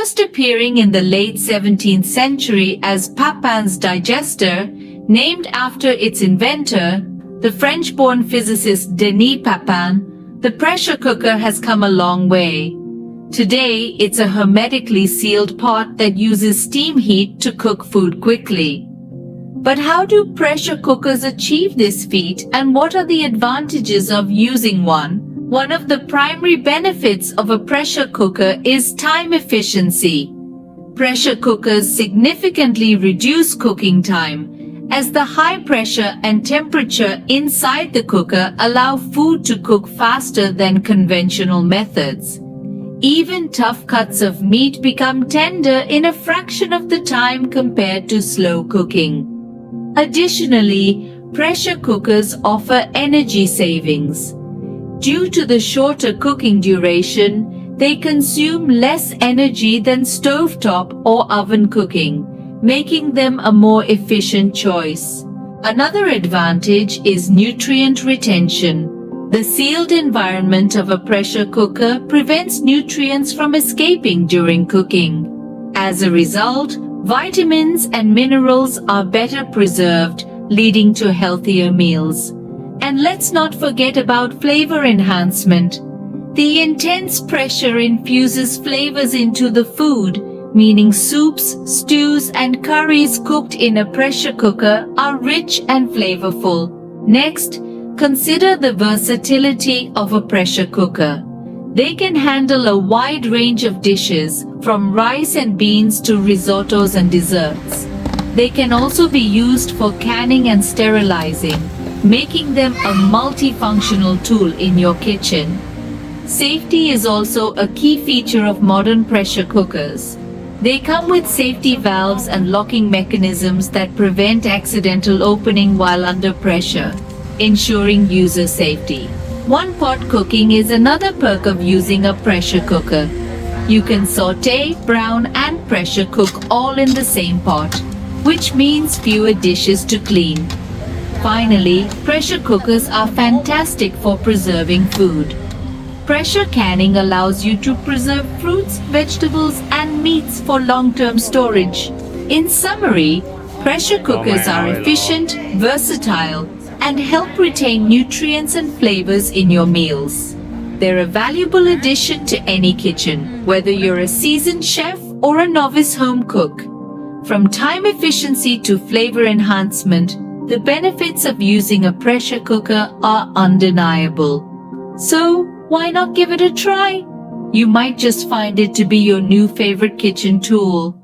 First appearing in the late 17th century as Papin's digester, named after its inventor, the French-born physicist Denis Papin, the pressure cooker has come a long way. Today, it's a hermetically sealed pot that uses steam heat to cook food quickly. But how do pressure cookers achieve this feat, and what are the advantages of using one? One of the primary benefits of a pressure cooker is time efficiency. Pressure cookers significantly reduce cooking time, as the high pressure and temperature inside the cooker allow food to cook faster than conventional methods. Even tough cuts of meat become tender in a fraction of the time compared to slow cooking. Additionally, pressure cookers offer energy savings. Due to the shorter cooking duration, they consume less energy than stovetop or oven cooking, making them a more efficient choice. Another advantage is nutrient retention. The sealed environment of a pressure cooker prevents nutrients from escaping during cooking. As a result, vitamins and minerals are better preserved, leading to healthier meals. And let's not forget about flavor enhancement. The intense pressure infuses flavors into the food, meaning soups, stews, and curries cooked in a pressure cooker are rich and flavorful. Next, consider the versatility of a pressure cooker. They can handle a wide range of dishes, from rice and beans to risottos and desserts. They can also be used for canning and sterilizing, making them a multifunctional tool in your kitchen. Safety is also a key feature of modern pressure cookers. They come with safety valves and locking mechanisms that prevent accidental opening while under pressure, ensuring user safety. One-pot cooking is another perk of using a pressure cooker. You can saute, brown, and pressure cook all in the same pot, which means fewer dishes to clean. Finally, pressure cookers are fantastic for preserving food. Pressure canning allows you to preserve fruits, vegetables, and meats for long-term storage. In summary, pressure cookers are efficient, versatile, and help retain nutrients and flavors in your meals. They're a valuable addition to any kitchen, whether you're a seasoned chef or a novice home cook. From time efficiency to flavor enhancement, the benefits of using a pressure cooker are undeniable. So, why not give it a try? You might just find it to be your new favorite kitchen tool.